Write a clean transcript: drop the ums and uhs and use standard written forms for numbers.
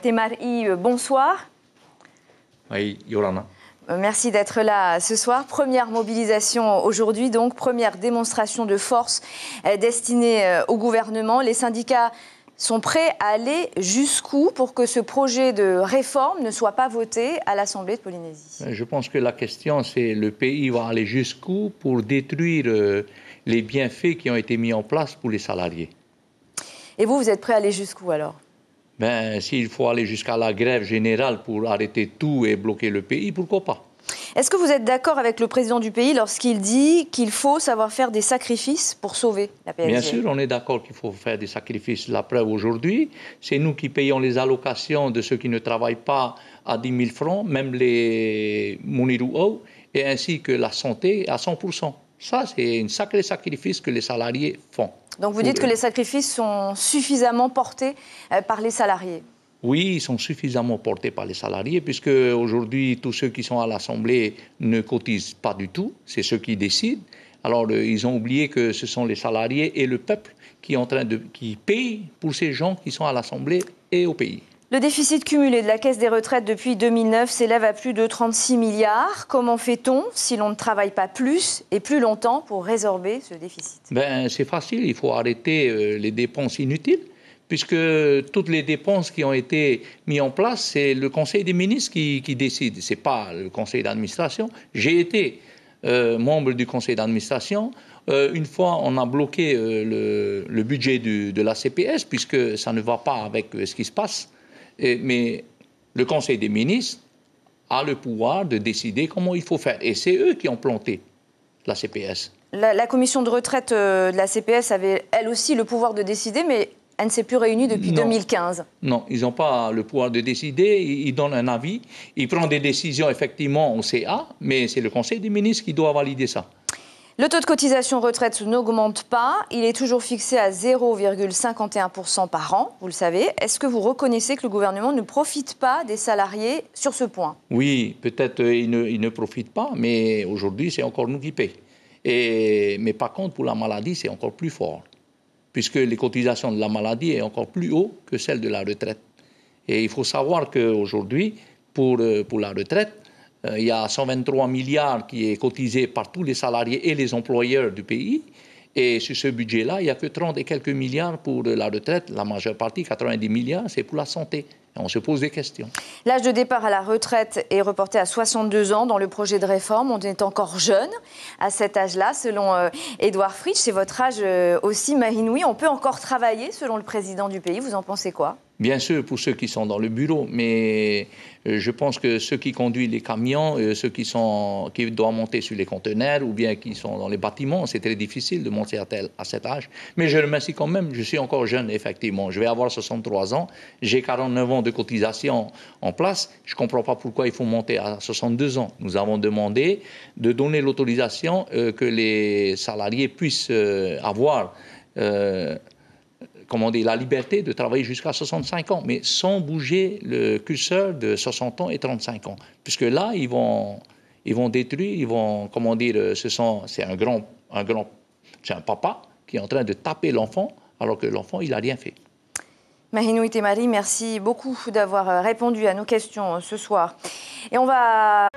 Temari, bonsoir. Oui, Yorana. Merci d'être là ce soir. Première mobilisation aujourd'hui, donc première démonstration de force destinée au gouvernement. Les syndicats sont prêts à aller jusqu'où pour que ce projet de réforme ne soit pas voté à l'Assemblée de Polynésie? Je pense que la question, c'est le pays va aller jusqu'où pour détruire les bienfaits qui ont été mis en place pour les salariés. Et vous êtes prêts à aller jusqu'où alors? S'il faut aller jusqu'à la grève générale pour arrêter tout et bloquer le pays, pourquoi pas? Est-ce que vous êtes d'accord avec le président du pays lorsqu'il dit qu'il faut savoir faire des sacrifices pour sauver la PSG? Bien sûr, on est d'accord qu'il faut faire des sacrifices. La preuve aujourd'hui, c'est nous qui payons les allocations de ceux qui ne travaillent pas à 10 000 francs, même les Muniruo, et ainsi que la santé à 100%. Ça, c'est un sacré sacrifice que les salariés font. Donc vous dites que les sacrifices sont suffisamment portés par les salariés? Oui, ils sont suffisamment portés par les salariés, puisque aujourd'hui, tous ceux qui sont à l'Assemblée ne cotisent pas du tout, c'est ceux qui décident. Alors, ils ont oublié que ce sont les salariés et le peuple qui payent pour ces gens qui sont à l'Assemblée et au pays. Le déficit cumulé de la Caisse des retraites depuis 2009 s'élève à plus de 36 milliards. Comment fait-on si l'on ne travaille pas plus et plus longtemps pour résorber ce déficit? C'est facile, il faut arrêter les dépenses inutiles, puisque toutes les dépenses qui ont été mises en place, c'est le Conseil des ministres qui décide, ce n'est pas le Conseil d'administration. J'ai été membre du Conseil d'administration. Une fois, on a bloqué le budget de la CPS, puisque ça ne va pas avec ce qui se passe. Mais le Conseil des ministres a le pouvoir de décider comment il faut faire. Et c'est eux qui ont planté la CPS. La commission de retraite de la CPS avait, elle aussi, le pouvoir de décider, mais elle ne s'est plus réunie depuis 2015. Non, ils n'ont pas le pouvoir de décider. Ils donnent un avis. Ils prennent des décisions, effectivement, au CA, mais c'est le Conseil des ministres qui doit valider ça. Le taux de cotisation retraite n'augmente pas. Il est toujours fixé à 0,51% par an, vous le savez. Est-ce que vous reconnaissez que le gouvernement ne profite pas des salariés sur ce point? Oui, peut-être il ne profite pas, mais aujourd'hui, c'est encore nous qui payons. Mais par contre, pour la maladie, c'est encore plus fort, puisque les cotisations de la maladie sont encore plus hautes que celles de la retraite. Et il faut savoir qu'aujourd'hui, pour la retraite, il y a 123 milliards qui est cotisé par tous les salariés et les employeurs du pays. Et sur ce budget-là, il n'y a que 30 et quelques milliards pour la retraite. La majeure partie, 90 milliards, c'est pour la santé. Et on se pose des questions. L'âge de départ à la retraite est reporté à 62 ans dans le projet de réforme. On est encore jeune à cet âge-là, selon Édouard Fritsch. C'est votre âge aussi, Mahinoui. On peut encore travailler, selon le président du pays. Vous en pensez quoi? Bien sûr, pour ceux qui sont dans le bureau, mais je pense que ceux qui conduisent les camions, ceux qui doivent monter sur les conteneurs ou bien qui sont dans les bâtiments, c'est très difficile de monter à cet âge. Mais je remercie quand même, je suis encore jeune, effectivement. Je vais avoir 63 ans, j'ai 49 ans de cotisation en place. Je ne comprends pas pourquoi il faut monter à 62 ans. Nous avons demandé de donner l'autorisation que les salariés puissent avoir la liberté de travailler jusqu'à 65 ans, mais sans bouger le curseur de 60 ans et 35 ans. Puisque là, ils vont détruire, c'est un papa qui est en train de taper l'enfant, alors que l'enfant, il n'a rien fait. Mahinoui Temari, merci beaucoup d'avoir répondu à nos questions ce soir. Et on va...